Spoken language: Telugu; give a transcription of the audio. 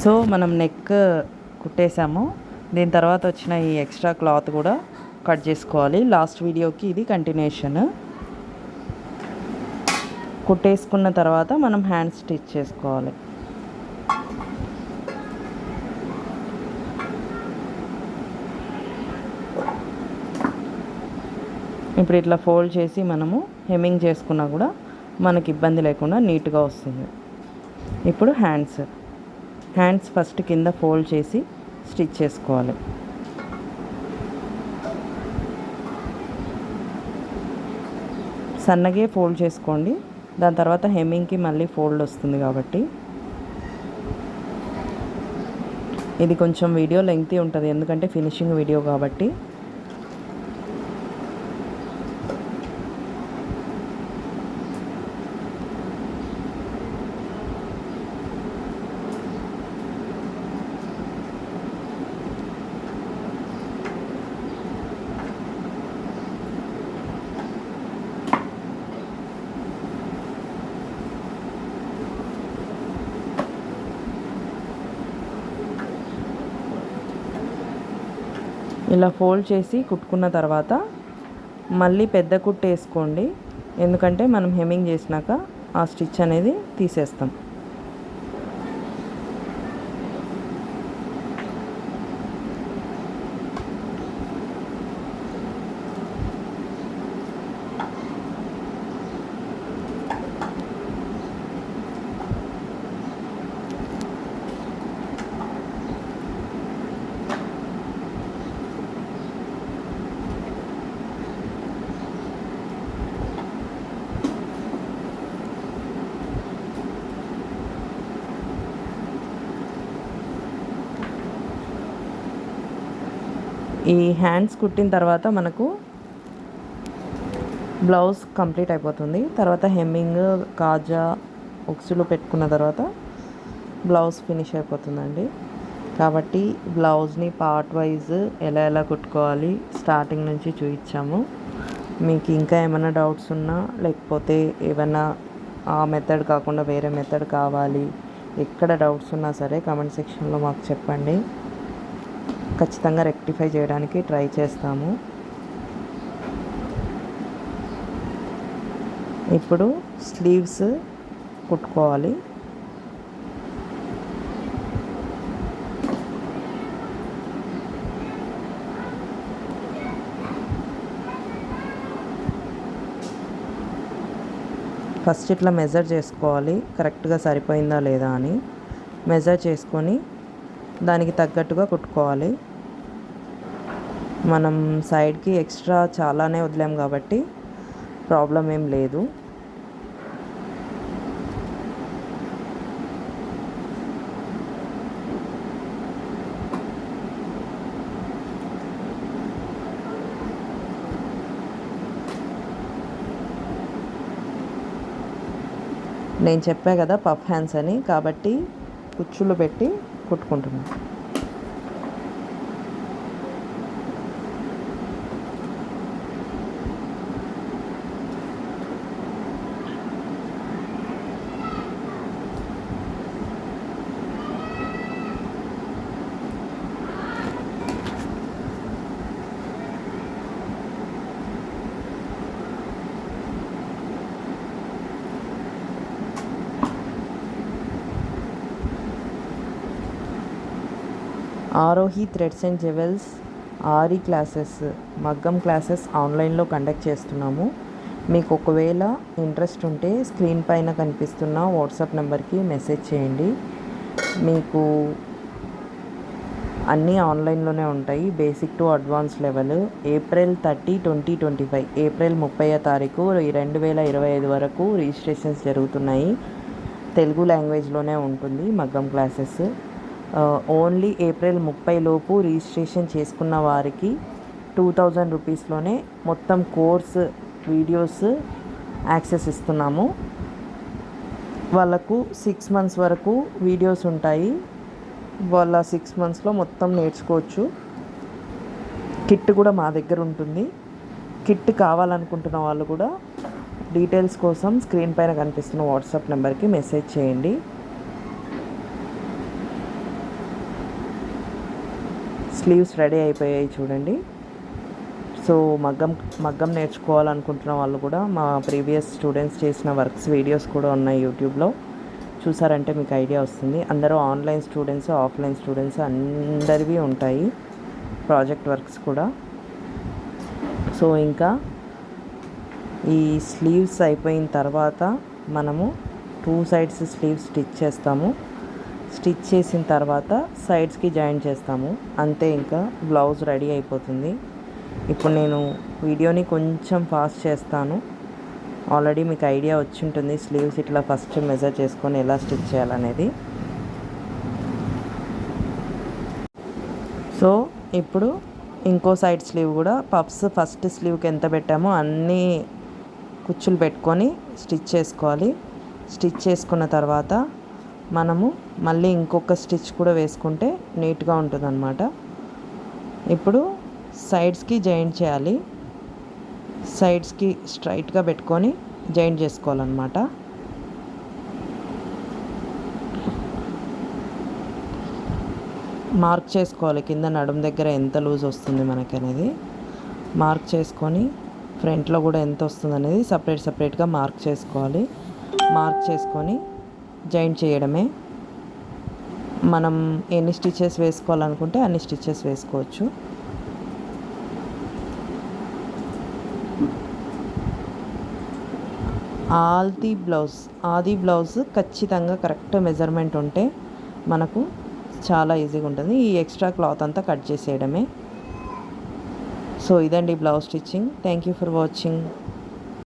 సో మనం నెక్ కుట్టేసాము. దీని తర్వాత వచ్చిన ఈ ఎక్స్ట్రా క్లాత్ కూడా కట్ చేసుకోవాలి. లాస్ట్ వీడియోకి ఇది కంటిన్యూషన్. కుట్టేసుకున్న తర్వాత మనం హ్యాండ్ స్టిచ్ చేసుకోవాలి. ఇప్పుడు ఇట్లా ఫోల్డ్ చేసి మనము హెమ్మింగ్ చేసుకున్నా కూడా మనకి ఇబ్బంది లేకుండా నీట్గా వస్తుంది. ఇప్పుడు హ్యాండ్స్ ఫస్ట్ కింద ఫోల్డ్ చేసి స్టిచ్ చేసుకోవాలి. సన్నగే ఫోల్డ్ చేసుకోండి. దాని తర్వాత హెమ్మింగ్కి మళ్ళీ ఫోల్డ్ వస్తుంది కాబట్టి ఇది కొంచెం వీడియో లెంగ్తీ ఉంటుంది, ఎందుకంటే ఫినిషింగ్ వీడియో కాబట్టి. ఇలా ఫోల్డ్ చేసి కుట్టుకున్న తర్వాత మళ్ళీ పెద్ద కుట్టు వేసుకోండి, ఎందుకంటే మనం హెమ్మింగ్ చేసినాక ఆ స్టిచ్ అనేది తీసేస్తాం. ఈ హ్యాండ్స్ కుట్టిన తర్వాత మనకు బ్లౌజ్ కంప్లీట్ అయిపోతుంది. తర్వాత హెమ్మింగ్, కాజా, ఉక్సులు పెట్టుకున్న తర్వాత బ్లౌజ్ ఫినిష్ అయిపోతుందండి. కాబట్టి బ్లౌజ్ని పార్ట్ వైజ్ ఎలా కుట్టుకోవాలి స్టార్టింగ్ నుంచి చూపించాము. మీకు ఇంకా ఏమైనా డౌట్స్ ఉన్నా, లేకపోతే ఏమైనా ఆ మెథడ్ కాకుండా వేరే మెథడ్ కావాలి, ఎక్కడ డౌట్స్ ఉన్నా సరే కామెంట్ సెక్షన్లో మాకు చెప్పండి. ఖచ్చితంగా రెక్టిఫై చేయడానికి ట్రై చేస్తాము. ఇప్పుడు స్లీవ్స్ కుట్టుకోవాలి. ఫస్ట్ ఇట్లా మెజర్ చేసుకోవాలి, కరెక్ట్గా సరిపోయిందా లేదా అని. మెజర్ చేసుకొని దానికి తగ్గట్టుగా కుట్టుకోవాలి. మనం సైడ్కి ఎక్స్ట్రా చాలానే వదిలాం కాబట్టి ప్రాబ్లం ఏం లేదు. నేను చెప్పా కదా పఫ్ హ్యాండ్స్ అని, కాబట్టి కుచ్చులు పెట్టి కుట్టుకుంటున్నాను. Aarohi threads and jewels aari classes, మగ్గం క్లాసెస్ ఆన్లైన్లో కండక్ట్ చేస్తున్నాము. మీకు ఒకవేళ ఇంట్రెస్ట్ ఉంటే స్క్రీన్ పైన కనిపిస్తున్న వాట్సాప్ నెంబర్కి మెసేజ్ చేయండి. మీకు అన్నీ ఆన్లైన్లోనే ఉంటాయి, basic to advance level. April 30, 2025 April 30వ తారీఖు 2025 వరకు రిజిస్ట్రేషన్స్ జరుగుతున్నాయి. తెలుగు లాంగ్వేజ్లోనే ఉంటుంది మగ్గం క్లాసెస్. ఓన్లీ ఏప్రిల్ 30 లోపు రిజిస్ట్రేషన్ చేసుకున్న వారికి 2000 రూపీస్లోనే మొత్తం కోర్స్ వీడియోస్ యాక్సెస్ ఇస్తున్నాము. వాళ్ళకు 6 months వరకు వీడియోస్ ఉంటాయి. వాళ్ళ 6 monthsలో మొత్తం నేర్చుకోవచ్చు. కిట్ కూడా మా దగ్గర ఉంటుంది. కిట్ కావాలనుకుంటున్న వాళ్ళు కూడా డీటెయిల్స్ కోసం స్క్రీన్ పైన కనిపిస్తున్న వాట్సాప్ నెంబర్కి మెసేజ్ చేయండి. స్లీవ్స్ రెడీ అయిపోయాయి చూడండి. సో మగ్గం నేర్చుకోవాలనుకుంటున్న వాళ్ళు కూడా మా ప్రీవియస్ స్టూడెంట్స్ చేసిన వర్క్స్ వీడియోస్ కూడా ఉన్నాయి యూట్యూబ్లో. చూసారంటే మీకు ఐడియా వస్తుంది. అందరూ ఆన్లైన్ స్టూడెంట్స్, ఆఫ్లైన్ స్టూడెంట్స్ అందరివి ఉంటాయి ప్రాజెక్ట్ వర్క్స్ కూడా. సో ఇంకా ఈ స్లీవ్స్ అయిపోయిన తర్వాత మనము 2 సైడ్స్ స్లీవ్స్ స్టిచ్ చేస్తాము. స్టిచ్ చేసిన తర్వాత సైడ్స్కి జాయిన్ చేస్తాము. అంతే, ఇంకా బ్లౌజ్ రెడీ అయిపోతుంది. ఇప్పుడు నేను వీడియోని కొంచెం ఫాస్ట్ చేస్తాను. ఆల్రెడీ మీకు ఐడియా వచ్చి ఉంటుంది స్లీవ్స్ ఇట్లా ఫస్ట్ మెజర్ చేసుకొని ఎలా స్టిచ్ చేయాలనేది. సో ఇప్పుడు ఇంకో సైడ్ స్లీవ్ కూడా పఫ్స్ ఫస్ట్ స్లీవ్కి ఎంత పెట్టామో అన్నీ కుచ్చులు పెట్టుకొని స్టిచ్ చేసుకోవాలి. స్టిచ్ చేసుకున్న తర్వాత మనము మళ్ళీ ఇంకొక స్టిచ్ కూడా వేసుకుంటే నీట్గా ఉంటుందన్నమాట. ఇప్పుడు సైడ్స్కి జాయింట్ చేయాలి. సైడ్స్కి స్ట్రైట్గా పెట్టుకొని జాయింట్ చేసుకోవాలన్నమాట. మార్క్ చేసుకోవాలి కింద నడుము దగ్గర ఎంత లూజ్ వస్తుంది మనకి అనేది మార్క్ చేసుకొని, ఫ్రంట్లో కూడా ఎంత వస్తుంది అనేది సపరేట్గా మార్క్ చేసుకోవాలి. మార్క్ చేసుకొని జాయింట్ చేయడమే. మనం ఎన్ని స్టిచెస్ వేసుకోవాలనుకుంటే అన్ని స్టిచెస్ వేసుకోవచ్చు. ఆది బ్లౌజ్ ఖచ్చితంగా కరెక్ట్ మెజర్మెంట్ ఉంటే మనకు చాలా ఈజీగా ఉంటుంది. ఈ ఎక్స్ట్రా క్లాత్ అంతా కట్ చేసేయడమే. సో ఇదండి blouse stitching. Thank you for watching.